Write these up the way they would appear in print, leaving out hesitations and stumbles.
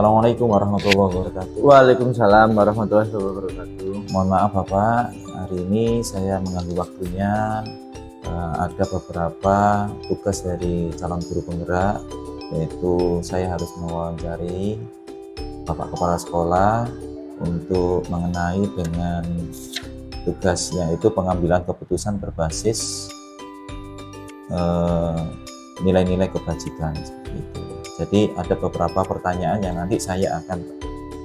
Assalamualaikum warahmatullahi wabarakatuh. Waalaikumsalam warahmatullahi wabarakatuh. Mohon maaf Bapak, hari ini saya mengambil waktunya. Ada beberapa tugas dari calon guru penggerak, yaitu saya harus mewawancari Bapak Kepala Sekolah untuk mengenai dengan tugasnya itu pengambilan keputusan berbasis nilai-nilai kebajikan seperti itu. Jadi ada beberapa pertanyaan yang nanti saya akan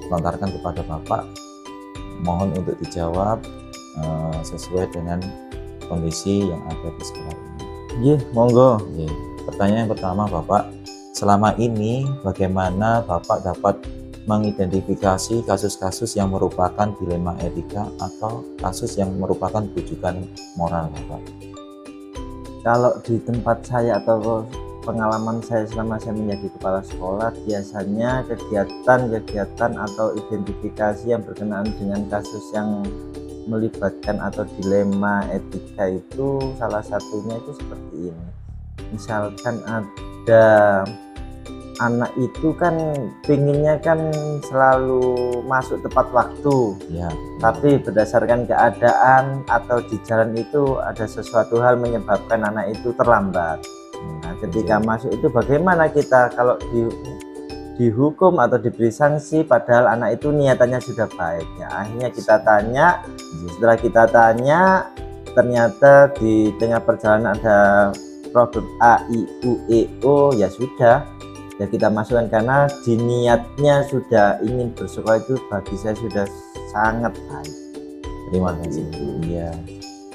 lontarkan kepada Bapak, mohon untuk dijawab sesuai dengan kondisi yang ada di sekolah ini. Iya, monggo. Pertanyaan yang pertama Bapak, selama ini bagaimana Bapak dapat mengidentifikasi kasus-kasus yang merupakan dilema etika atau kasus yang merupakan bujukan moral Bapak? Kalau di tempat saya atau pengalaman saya selama saya menjadi kepala sekolah, biasanya kegiatan atau identifikasi yang berkenaan dengan kasus yang melibatkan atau dilema etika itu salah satunya itu seperti ini. Misalkan ada anak itu kan pinginnya kan selalu masuk tepat waktu Ya. Tapi berdasarkan keadaan atau di jalan itu ada sesuatu hal menyebabkan anak itu terlambat. Nah, ketika masuk itu bagaimana kita kalau dihukum atau diberi sanksi padahal anak itu niatannya sudah baik ya. Akhirnya kita tanya, setelah kita tanya ternyata di tengah perjalanan ada problem A, I, U, E, O, ya sudah ya kita masukkan karena di niatnya sudah ingin bersekolah itu bagi saya sudah sangat baik. Terima kasih. Iya.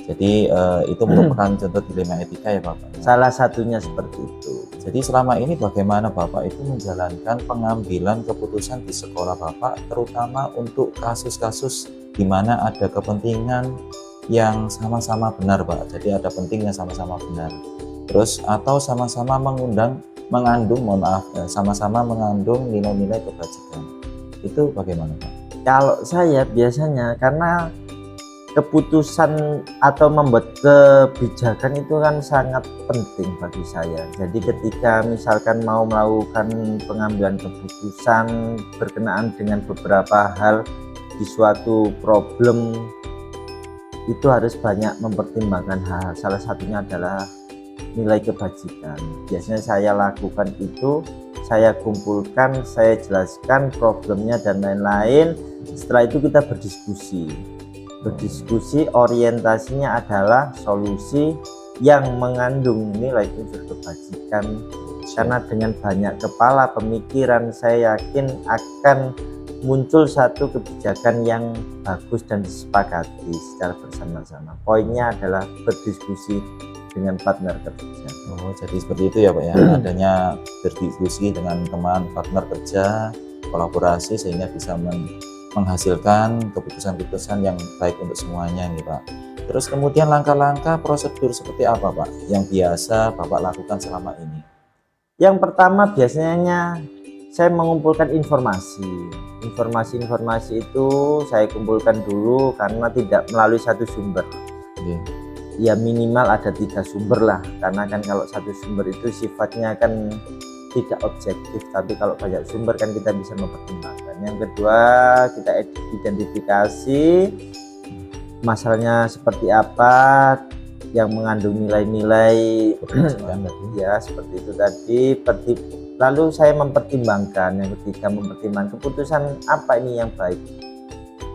Jadi itu merupakan contoh dilema etika ya Bapak. Salah satunya seperti itu. Jadi selama ini bagaimana Bapak itu menjalankan pengambilan keputusan di sekolah Bapak, terutama untuk kasus-kasus di mana ada kepentingan yang sama-sama benar Pak. Jadi ada pentingnya sama-sama benar. Terus atau sama-sama sama-sama mengandung nilai-nilai kebajikan. Itu bagaimana Pak? Kalau saya biasanya karena keputusan atau membuat kebijakan itu kan sangat penting bagi saya. Jadi ketika misalkan mau melakukan pengambilan keputusan berkenaan dengan beberapa hal di suatu problem itu harus banyak mempertimbangkan hal. Salah satunya adalah nilai kebajikan. Biasanya saya lakukan itu, saya kumpulkan, saya jelaskan problemnya dan lain-lain. Setelah itu kita berdiskusi orientasinya adalah solusi yang mengandung nilai unsur kebajikan, karena dengan banyak kepala pemikiran saya yakin akan muncul satu kebijakan yang bagus dan disepakati secara bersama-sama. Poinnya adalah berdiskusi dengan partner kerja. Oh, jadi seperti itu ya Pak ya. Adanya berdiskusi dengan teman partner kerja, kolaborasi sehingga bisa menghasilkan keputusan-keputusan yang baik untuk semuanya nih Pak. Terus kemudian langkah-langkah prosedur seperti apa Pak yang biasa Bapak lakukan selama ini? Yang pertama biasanya saya mengumpulkan informasi itu saya kumpulkan dulu karena tidak melalui satu sumber. Ya minimal ada 3 sumber lah, karena kan kalau satu sumber itu sifatnya kan tidak objektif, tapi kalau banyak sumber kan kita bisa mempertimbangkan. Yang kedua, kita identifikasi masalahnya seperti apa yang mengandung nilai-nilai ya seperti itu tadi. Lalu saya mempertimbangkan. Yang ketiga, mempertimbangkan keputusan apa ini yang baik.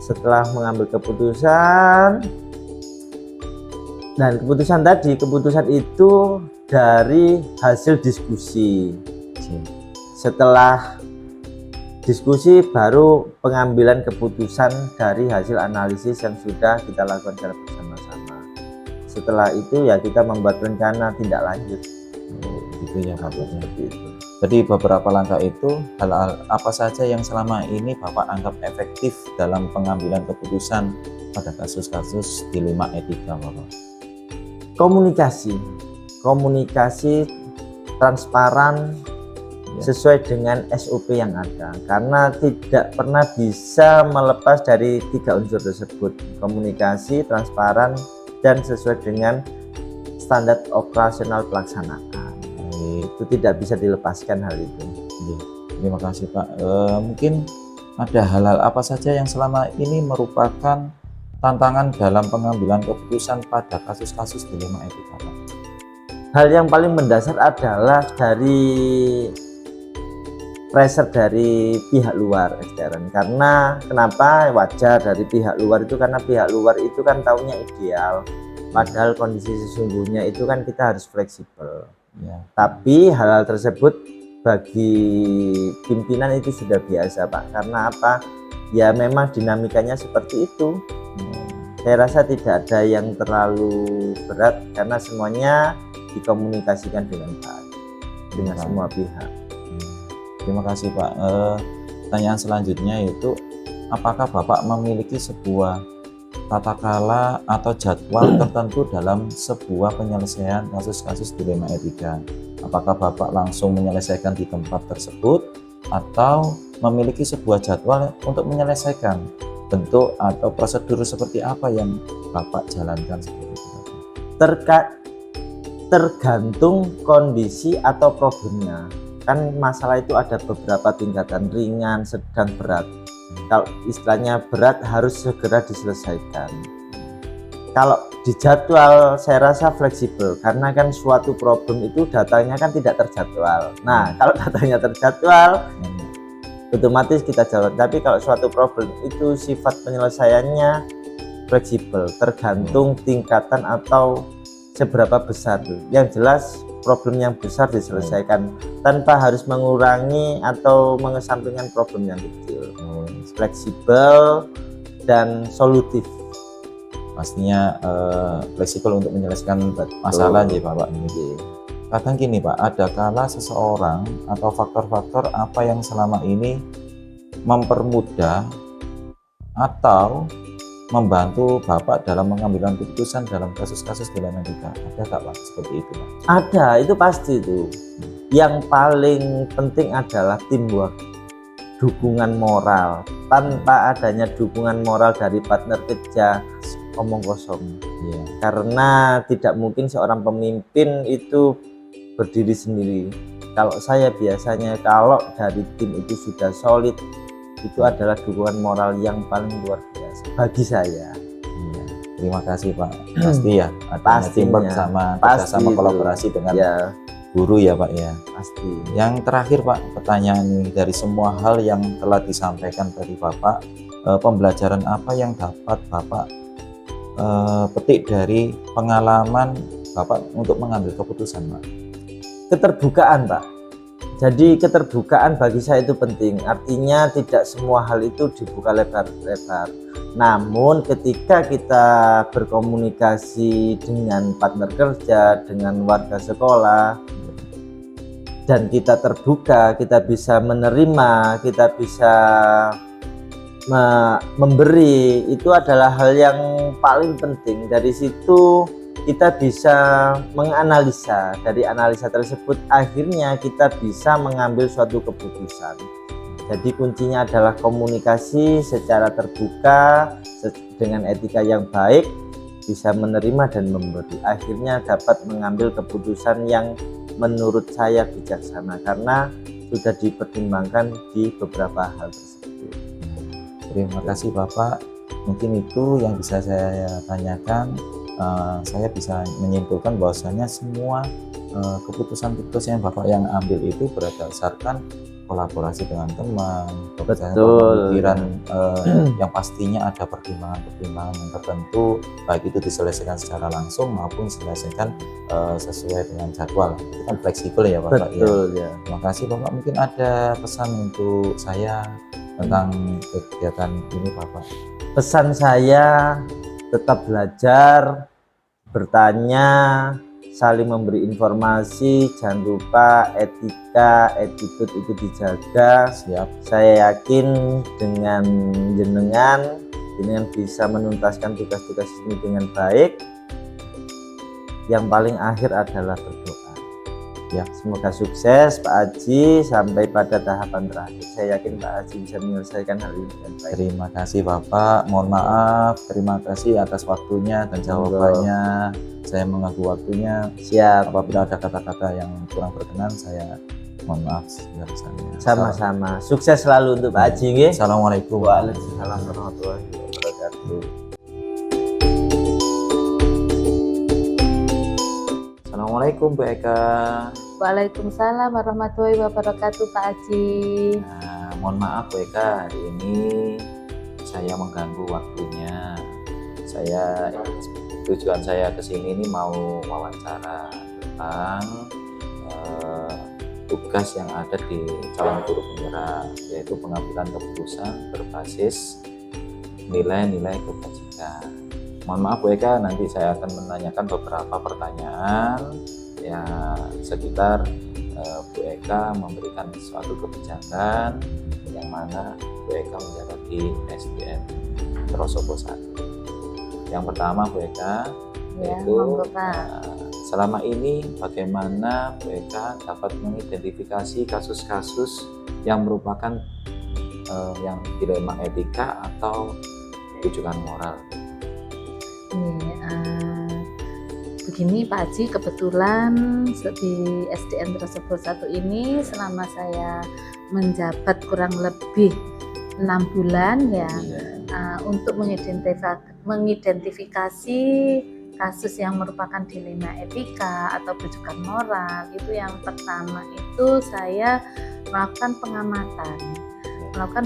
Setelah mengambil keputusan, dan keputusan itu dari hasil diskusi. Setelah diskusi baru pengambilan keputusan dari hasil analisis yang sudah kita lakukan secara bersama-sama. Setelah itu ya kita membuat rencana tindak lanjut. Gitu ya Pak. Jadi beberapa langkah itu hal apa saja yang selama ini Bapak anggap efektif dalam pengambilan keputusan pada kasus-kasus dilema etika Bapak? Komunikasi transparan sesuai dengan SOP yang ada, karena tidak pernah bisa melepas dari 3 unsur tersebut: komunikasi, transparan, dan sesuai dengan standar operasional pelaksanaan. Itu tidak bisa dilepaskan hal itu. Terima kasih Pak. Mungkin ada hal-hal apa saja yang selama ini merupakan tantangan dalam pengambilan keputusan pada kasus-kasus dilema etika Pak? Hal yang paling mendasar adalah dari pressure dari pihak luar ekstern. Karena kenapa wajar dari pihak luar itu, karena pihak luar itu kan taunya ideal, padahal kondisi sesungguhnya itu kan kita harus fleksibel ya. Tapi hal-hal tersebut bagi pimpinan itu sudah biasa Pak. Karena apa ya, memang dinamikanya seperti itu. Saya rasa tidak ada yang terlalu berat karena semuanya dikomunikasikan dengan baik dengan semua pihak. Terima kasih Pak. Pertanyaan selanjutnya yaitu, apakah Bapak memiliki sebuah tata kelola atau jadwal tertentu dalam sebuah penyelesaian kasus-kasus dilema etika? Apakah Bapak langsung menyelesaikan di tempat tersebut atau memiliki sebuah jadwal untuk menyelesaikan? Bentuk atau prosedur seperti apa yang Bapak jalankan seperti itu? Tergantung kondisi atau problemnya. Kan masalah itu ada beberapa tingkatan, ringan, sedang, berat. Kalau istilahnya berat harus segera diselesaikan. Kalau di jadwal saya rasa fleksibel, karena kan suatu problem itu datanya kan tidak terjadwal. Nah kalau datanya terjadwal otomatis kita jawab. Tapi kalau suatu problem itu sifat penyelesaiannya fleksibel, tergantung tingkatan atau seberapa besar. Yang jelas problem yang besar diselesaikan tanpa harus mengurangi atau mengesampingkan problem yang kecil. Fleksibel dan solutif. Pastinya fleksibel untuk menyelesaikan masalah ya Bapak. Kadang gini Pak, ada kala seseorang atau faktor-faktor apa yang selama ini mempermudah atau membantu Bapak dalam mengambil keputusan dalam kasus-kasus dilema etika? Ada nggak Pak seperti itu Pak? Ada, itu pasti itu. Yang paling penting adalah teamwork, dukungan moral. Tanpa adanya dukungan moral dari partner kerja, omong kosong ya. Karena tidak mungkin seorang pemimpin itu berdiri sendiri. Kalau saya biasanya kalau dari tim itu sudah solid, itu adalah dukungan moral yang paling luar biasa bagi saya. Ya, terima kasih Pak. Pasti ya, adanya teamwork sama kolaborasi dengan guru ya Pak ya. Pasti. Yang terakhir Pak, pertanyaan ini, dari semua hal yang telah disampaikan dari Bapak, pembelajaran apa yang dapat Bapak petik dari pengalaman Bapak untuk mengambil keputusan Pak? Keterbukaan Pak. Jadi keterbukaan bagi saya itu penting. Artinya tidak semua hal itu dibuka lebar-lebar. Namun ketika kita berkomunikasi dengan partner kerja, dengan warga sekolah, dan kita terbuka, kita bisa menerima, kita bisa memberi, itu adalah hal yang paling penting. Dari situ kita bisa menganalisa, dari analisa tersebut akhirnya kita bisa mengambil suatu keputusan. Jadi kuncinya adalah komunikasi secara terbuka dengan etika yang baik, bisa menerima dan memberi, akhirnya dapat mengambil keputusan yang menurut saya bijaksana karena sudah dipertimbangkan di beberapa hal tersebut. Terima kasih Bapak, mungkin itu yang bisa saya tanyakan. Saya bisa menyimpulkan bahwasanya semua keputusan-keputusan yang Bapak yang ambil itu berdasarkan kolaborasi dengan teman, pemikiran yang pastinya ada pertimbangan-pertimbangan yang tertentu, baik itu diselesaikan secara langsung maupun diselesaikan sesuai dengan jadwal. Itu kan fleksibel ya Bapak. Betul ya. Terima kasih Bapak. Mungkin ada pesan untuk saya tentang kegiatan ini Bapak? Pesan saya tetap belajar, bertanya, saling memberi informasi, jangan lupa etika, attitude itu dijaga. Siap. Saya yakin dengan jenengan bisa menuntaskan tugas-tugas ini dengan baik. Yang paling akhir adalah berdoa. Ya, semoga sukses Pak Haji sampai pada tahapan terakhir. Saya yakin Pak Haji bisa menyelesaikan hal ini dengan baik. Terima kasih Bapak. Mohon maaf, terima kasih atas waktunya dan jawabannya. Saya mengganggu waktunya. Siap. Apabila ada kata-kata yang kurang berkenan, saya Mohon maaf sebesar-besarnya. Sama-sama. Sukses selalu untuk Pak Haji nggih. Assalamualaikum. Waalaikumsalam warahmatullahi wabarakatuh. Assalamualaikum Bu Eka. Waalaikumsalam warahmatullahi wabarakatuh Pak Haji. Nah, mohon maaf Bu Eka, hari ini saya mengganggu waktunya. Tujuan saya ke sini ini mau wawancara tentang tugas yang ada di calon guru penggerak, yaitu pengambilan keputusan berbasis nilai-nilai kebajikan. Mohon maaf Bu Eka, nanti saya akan menanyakan beberapa pertanyaan ya sekitar Bu Eka memberikan suatu kebijakan yang mana Bu Eka menjabat di SDN Trosobo 1. Yang pertama Bu Eka, yaitu selama ini bagaimana Bu Eka dapat mengidentifikasi kasus-kasus yang merupakan yang dilema etika atau rujukan moral. Begini Pak Haji, kebetulan di SDN Trosobo 1 ini selama saya menjabat kurang lebih 6 bulan ya, untuk mengidentifikasi kasus yang merupakan dilema etika atau rujukan moral. Itu yang pertama itu saya melakukan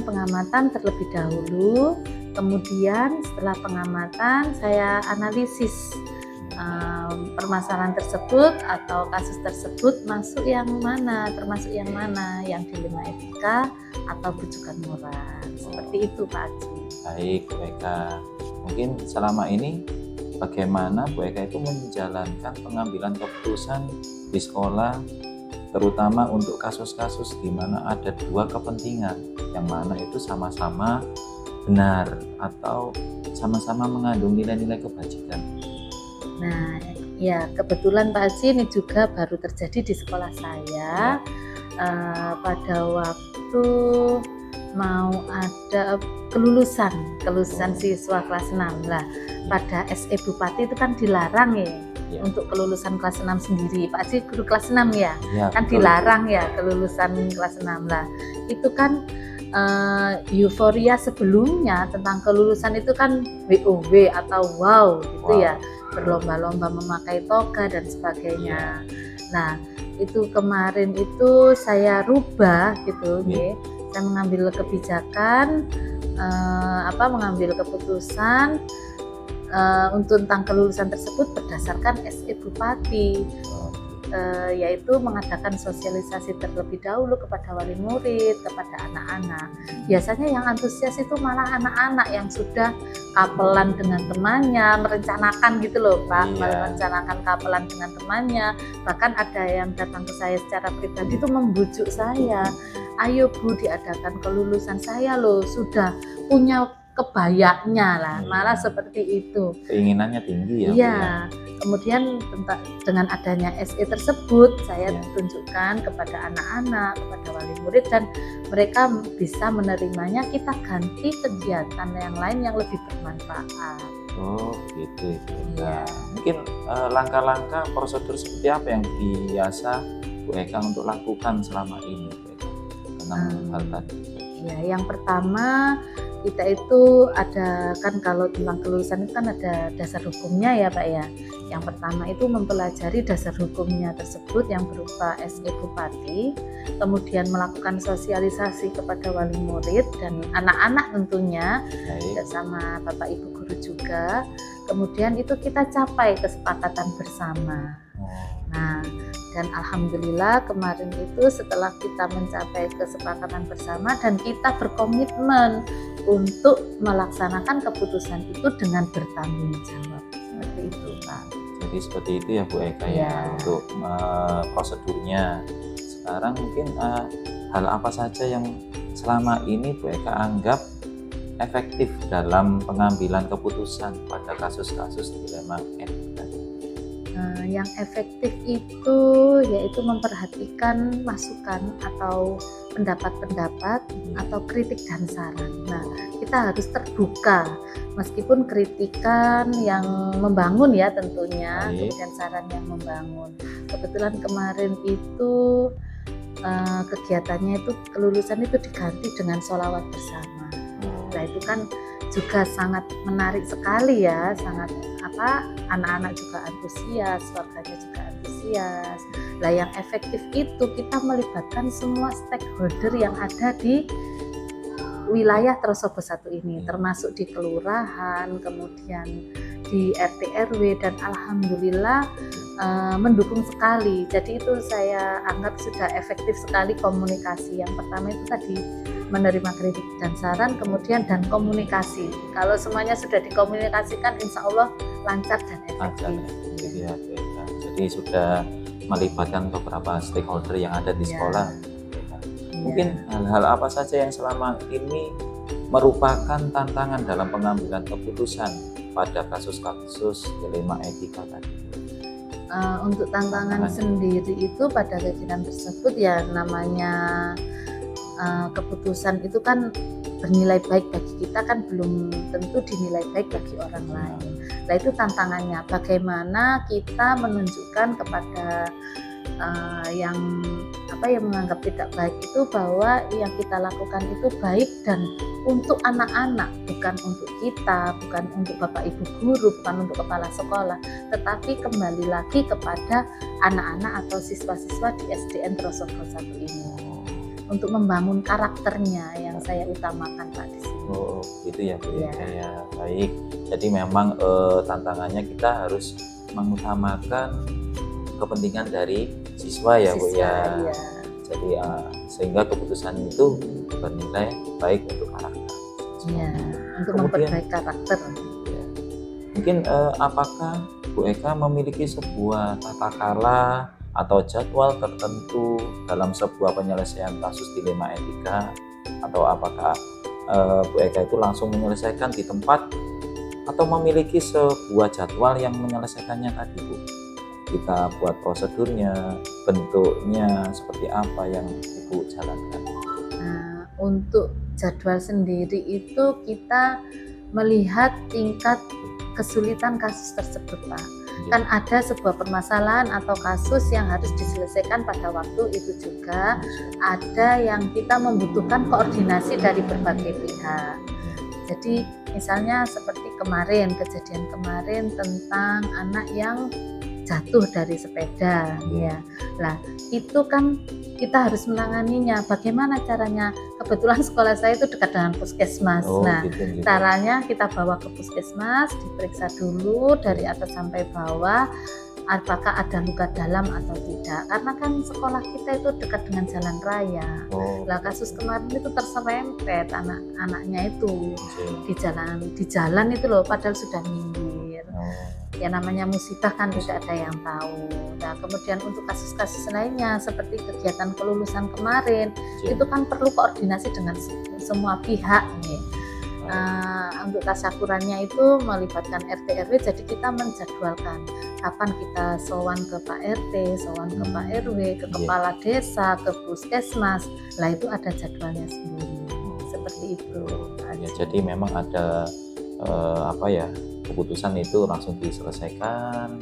pengamatan terlebih dahulu, kemudian setelah pengamatan saya analisis permasalahan tersebut atau kasus tersebut termasuk yang mana yang dilema etika atau rujukan moral. Seperti itu Pak Haji. Baik Bu Eka, mungkin selama ini bagaimana Bu Eka itu menjalankan pengambilan keputusan di sekolah, terutama untuk kasus-kasus di mana ada dua kepentingan, yang mana itu sama-sama benar atau sama-sama mengandung nilai-nilai kebajikan. Nah, ya kebetulan Pak Haji ini juga baru terjadi di sekolah saya. Pada waktu mau ada kelulusan siswa kelas 6 lah. Pada SE Bupati itu kan dilarang ya untuk kelulusan kelas 6 sendiri. Pak Haji guru kelas 6 ya, kan betul. Dilarang ya kelulusan kelas 6 lah. Itu kan euforia sebelumnya tentang kelulusan itu kan WOW atau wow gitu ya, berlomba-lomba memakai toga dan sebagainya. Nah itu kemarin itu saya rubah gitu, saya mengambil kebijakan, mengambil keputusan untuk tentang kelulusan tersebut berdasarkan SE Bupati. Yaitu mengadakan sosialisasi terlebih dahulu kepada wali murid, kepada anak-anak. Biasanya yang antusias itu malah anak-anak yang sudah kapelan dengan temannya, merencanakan gitu loh Pak, merencanakan kapelan dengan temannya. Bahkan ada yang datang ke saya secara pribadi itu membujuk saya, ayo Bu diadakan kelulusan, saya loh sudah punya kebayaknya lah, malah seperti itu. Keinginannya tinggi ya. Iya. Kemudian dengan adanya SE tersebut, saya tunjukkan kepada anak-anak, kepada wali murid, dan mereka bisa menerimanya. Kita ganti kegiatan yang lain yang lebih bermanfaat. Oh gitu. Iya. Mungkin langkah-langkah prosedur seperti apa yang biasa Bu Eka untuk lakukan selama ini tentang hal tadi? Ya, yang pertama kita itu ada kan kalau tentang kelulusan itu kan ada dasar hukumnya ya Pak ya. Yang pertama itu mempelajari dasar hukumnya tersebut yang berupa SE Bupati, kemudian melakukan sosialisasi kepada wali murid dan anak-anak tentunya, bersama Bapak Ibu guru juga. Kemudian itu kita capai kesepakatan bersama. Nah, dan alhamdulillah kemarin itu setelah kita mencapai kesepakatan bersama dan kita berkomitmen untuk melaksanakan keputusan itu dengan bertanggung jawab. Seperti itu Pak. Jadi seperti itu ya Bu Eka ya untuk prosedurnya. Sekarang mungkin hal apa saja yang selama ini Bu Eka anggap efektif dalam pengambilan keputusan pada kasus-kasus dilema etika? Yang efektif itu yaitu memperhatikan masukan atau pendapat-pendapat atau kritik dan saran. Nah, kita harus terbuka meskipun kritikan yang membangun ya tentunya, kemudian saran yang membangun. Kebetulan kemarin itu kegiatannya itu kelulusan itu diganti dengan sholawat bersama. Nah itu kan juga sangat menarik sekali ya, sangat anak-anak juga antusias, keluarganya juga antusias. Lah yang efektif itu kita melibatkan semua stakeholder yang ada di wilayah Trosobo 1 ini, termasuk di kelurahan, kemudian di RT RW, dan alhamdulillah mendukung sekali. Jadi itu saya anggap sudah efektif sekali komunikasi. Yang pertama itu tadi menerima kritik dan saran, kemudian dan komunikasi. Kalau semuanya sudah dikomunikasikan, insya Allah lancar dan efektif. Jadi sudah melibatkan beberapa stakeholder yang ada di sekolah. Mungkin hal-hal apa saja yang selama ini merupakan tantangan dalam pengambilan keputusan pada kasus-kasus dilema etika tadi? Untuk tantangan sendiri itu pada kegiatan tersebut ya namanya keputusan itu kan bernilai baik bagi kita kan belum tentu dinilai baik bagi orang lain. Nah itu tantangannya, bagaimana kita menunjukkan kepada yang menganggap tidak baik itu bahwa yang kita lakukan itu baik dan untuk anak-anak, bukan untuk kita, bukan untuk bapak ibu guru, bukan untuk kepala sekolah, tetapi kembali lagi kepada anak-anak atau siswa-siswa di SDN Trosobo 1 ini untuk membangun karakternya yang saya utamakan Pak di sini. Oh gitu ya Bu ya. Baik, jadi memang tantangannya kita harus mengutamakan kepentingan dari siswa ya Bu ya. Jadi sehingga keputusan itu bernilai baik untuk karakter. Iya, untuk memperbaiki karakter. Ya. Mungkin apakah Bu Eka memiliki sebuah tata cara atau jadwal tertentu dalam sebuah penyelesaian kasus dilema etika, atau apakah Bu Eka itu langsung menyelesaikan di tempat atau memiliki sebuah jadwal yang menyelesaikannya tadi Bu? Kita buat prosedurnya, bentuknya seperti apa yang Ibu jalankan? Nah, untuk jadwal sendiri itu kita melihat tingkat kesulitan kasus tersebut Pak. Kan ada sebuah permasalahan atau kasus yang harus diselesaikan pada waktu itu juga. Ada yang kita membutuhkan koordinasi dari berbagai pihak. Jadi misalnya seperti kejadian kemarin tentang anak yang jatuh dari sepeda ya. Lah itu kan kita harus menanganinya. Bagaimana caranya? Kebetulan sekolah saya itu dekat dengan puskesmas. Gitu. Caranya kita bawa ke puskesmas, diperiksa dulu dari atas sampai bawah apakah ada luka dalam atau tidak. Karena kan sekolah kita itu dekat dengan jalan raya. Lah kasus kemarin itu terserempet anak-anaknya itu di jalan itu loh, padahal sudah minggir. Ya namanya musibah kan tidak ada yang tahu. Nah kemudian untuk kasus-kasus lainnya seperti kegiatan kelulusan kemarin itu kan perlu koordinasi dengan semua pihak nih. Untuk tasyakurannya itu melibatkan RT RW, jadi kita menjadwalkan kapan kita sowan ke Pak RT, sowan ke Pak RW, ke kepala desa, ke puskesmas. Lah itu ada jadwalnya sendiri. Seperti itu. Ya, jadi memang ada keputusan itu langsung diselesaikan,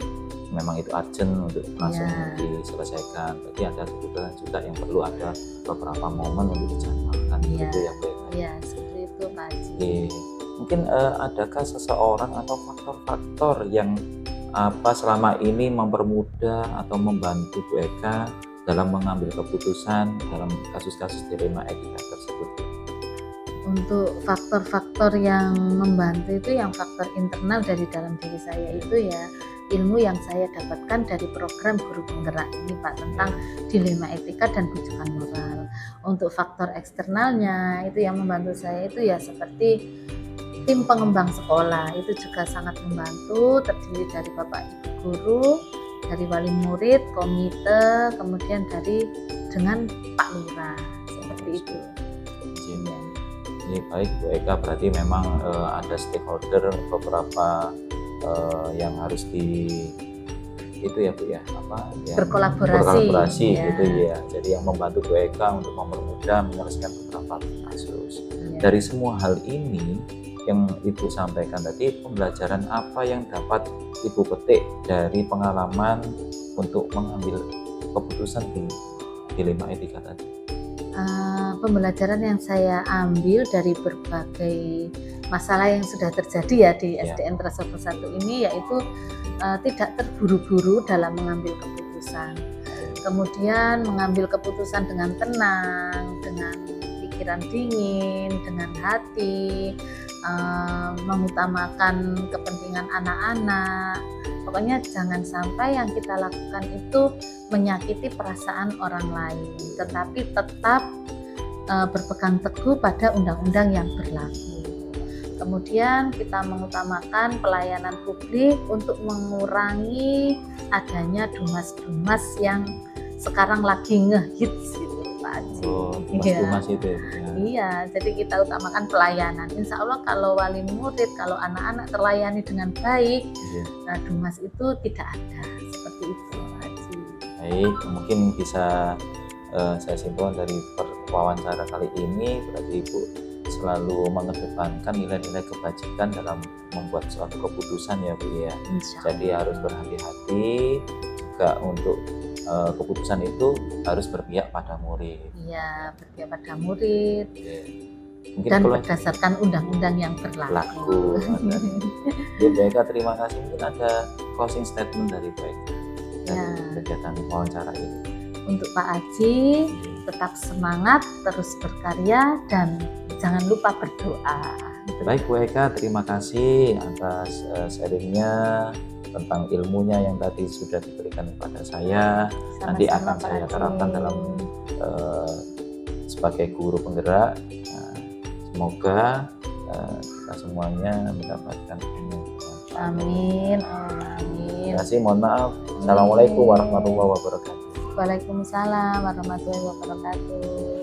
memang itu urgent untuk langsung diselesaikan. Berarti ada keputusan juga yang perlu ada beberapa momen untuk dijadwalkan gitu ya Bu. Iya, seperti itu Pak Haji. Mungkin adakah seseorang atau faktor-faktor yang selama ini mempermudah atau membantu Bu Eka dalam mengambil keputusan dalam kasus-kasus dilema etika tersebut? Untuk faktor-faktor yang membantu itu yang faktor internal dari dalam diri saya itu ya ilmu yang saya dapatkan dari program guru penggerak ini Pak tentang dilema etika dan rujukan moral. Untuk faktor eksternalnya itu yang membantu saya itu ya seperti tim pengembang sekolah itu juga sangat membantu, terdiri dari Bapak Ibu guru, dari wali murid, komite, kemudian dengan Pak Lurah seperti itu. Ini baik Bu Eka, berarti memang ada stakeholder beberapa yang harus itu ya Bu ya berkolaborasi ya. Gitu ya. Jadi yang membantu Bu Eka untuk mempermudah menyelesaikan beberapa kasus. Dari semua hal ini yang Ibu sampaikan tadi, pembelajaran apa yang dapat Ibu petik dari pengalaman untuk mengambil keputusan di dilema etika tadi? Pembelajaran yang saya ambil dari berbagai masalah yang sudah terjadi ya di Ya. SDN Trasopo 1 ini, yaitu tidak terburu-buru dalam mengambil keputusan. Kemudian mengambil keputusan dengan tenang, dengan pikiran dingin, dengan hati, mengutamakan kepentingan anak-anak. Pokoknya jangan sampai yang kita lakukan itu menyakiti perasaan orang lain, tetapi tetap berpegang teguh pada undang-undang yang berlaku. Kemudian kita mengutamakan pelayanan publik untuk mengurangi adanya dumas-dumas yang sekarang lagi ngehits gitu Pak Haji. Dumas itu ya. Iya, jadi kita utamakan pelayanan. Insya Allah kalau wali murid, kalau anak-anak terlayani dengan baik, Iya. nah dumas itu tidak ada. Seperti itu Pak Haji. Baik, mungkin bisa saya simpulkan dari wawancara kali ini, berarti Ibu selalu mengedepankan nilai-nilai kebajikan dalam membuat suatu keputusan ya Bu ya. Insya Jadi harus berhati-hati juga untuk keputusan itu harus berpihak pada murid. Iya, berpihak pada murid Oke. Mungkin dan kalau berdasarkan undang-undang yang berlaku. Ya, Bu Eka, terima kasih. Mungkin ada closing statement dari Bu Eka dari Ya. kegiatan wawancara ini. Untuk Pak Haji, tetap semangat, terus berkarya, dan jangan lupa berdoa. Baik Bu Eka, terima kasih atas sharingnya tentang ilmunya yang tadi sudah diberikan kepada saya. Nanti Sama-sama, akan Pak saya Haji. terapkan dalam sebagai guru penggerak. Nah, semoga kita semuanya mendapatkan ilmu. Amin, amin. Terima kasih, mohon maaf. Assalamualaikum warahmatullahi wabarakatuh. Waalaikumsalam warahmatullahi wabarakatuh.